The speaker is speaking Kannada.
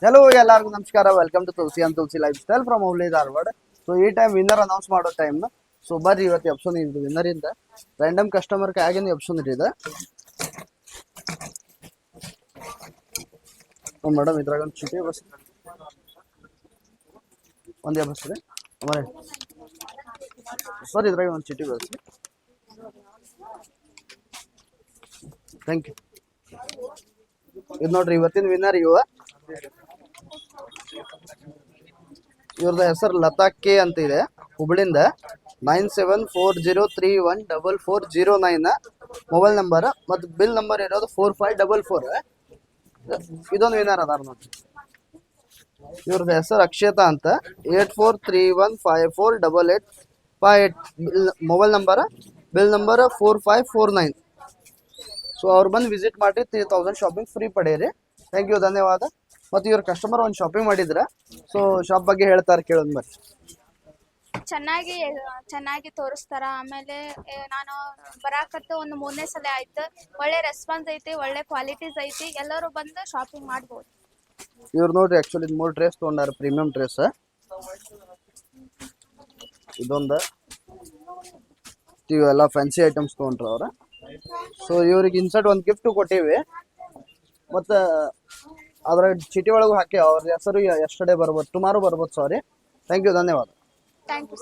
ಹಲೋ ಎಲ್ಲರಿಗೂ ನಮಸ್ಕಾರ. Welcome to Tulasi and Tulasi lifestyle from Hubli Dharwad. So ಈ ಟೈಮ್ ವಿನ್ನರ್ ಅನೌನ್ಸ್ ಮಾಡೋ ಟೈಮ್. ಸೊ ಬರ್ರಿ ಇವತ್ತು ಎಪ್ಸೋನ್ ಇದು ವಿನ್ನರ್ ಇಂದ ರ್ಯಾಂಡಮ್ ಕಸ್ಟಮರ್ ಆಗಿನ ಎಪ್ಸೋನ್ ಇದೆ. ಮೇಡಮ್ ಇದ್ರಾಗ ಒಂದು ಚೀಟಿ ಬಸ್ ಒಂದೇ ಬಸ್ ರೀ ಸರ್, ಇದ್ರಾಗ ಒಂದು ಚೀಟಿ ಬಸ್. Thank you. ಇದು ನೋಡ್ರಿ ಇವತ್ತಿನ ವಿನ್ನರ್ ಇವ್ರದ ಹೆಸರು ಲತಾ ಕೆ ಅಂತ ಇದೆ, ಹುಬ್ಳಿಂದ. 9740314409 ಮೊಬೈಲ್ ನಂಬರ್ ಮತ್ತು ಬಿಲ್ ನಂಬರ್ ಇರೋದು 4544. ಇದೊಂದು ವಿನ್ನರ್ ಅದಾರ ನೋಡ್ರಿ. ಇವ್ರದ್ದು ಹೆಸರು ಅಕ್ಷತಾ ಅಂತ. 8431548858 mobile number, bill number 4549. So ಅವ್ರು ಬಂದು ವಿಸಿಟ್ ಮಾಡಿ 3000 ಶಾಪಿಂಗ್ ಫ್ರೀ ಪಡೆಯಿರಿ. ಥ್ಯಾಂಕ್ ಯು, ಧನ್ಯವಾದ. ಮತ್ತು ಇವ್ರ ಕಸ್ಟಮರ್ ಒಂದು ಶಾಪಿಂಗ್ ಮಾಡಿದ್ರ, ಸೊ ಶಾಪ್ ಬಗ್ಗೆ ಹೇಳ್ತಾರೆ, ಕೇಳೋದು ಬರ್ರಿ. ಚೆನ್ನಾಗಿ ತೋರಿಸ್ತಾರ. ಆಮೇಲೆ ನಾನು ಬರಾಕತ್ತ ಒಂದು 3ನೇ ಸಲ ಆಯ್ತು. ಒಳ್ಳೆ ರೆಸ್ಪಾನ್ಸ್ ಐತಿ, ಒಳ್ಳೆ ಕ್ವಾಲಿಟೀಸ್ ಐತಿ. ಎಲ್ಲರೂ ಬಂದು ಶಾಪಿಂಗ್ ಮಾಡ್ಬೋದು. ಇವ್ರು ನೋಡ್ರಿ, ಆಕ್ಚುಲಿ 3 ಡ್ರೆಸ್ ತೊಗೊಂಡಾರ, ಪ್ರೀಮಿಯಂ ಡ್ರೆಸ್. ಇದೊಂದು ಇವೆಲ್ಲ ಫ್ಯಾನ್ಸಿ ಐಟಮ್ಸ್ ತೊಗೊಂಡ್ರ ಅವ್ರ. ಸೊ ಇವ್ರಿಗೆ ಇನ್ಸರ್ಟ್ ಒಂದು ಗಿಫ್ಟ್ ಕೊಟ್ಟಿವಿ, ಮತ್ತು ಅದರ ಚೀಟಿ ಒಳಗೂ ಹಾಕಿ. ಅವ್ರ ಹೆಸರು ಎಸ್ಟರ್ಡೇ ಬರ್ಬೋದು, ಟುಮಾರೋ ಬರ್ಬೋದು. ಸಾರಿ. ಥ್ಯಾಂಕ್ ಯು, ಧನ್ಯವಾದ. Thank you.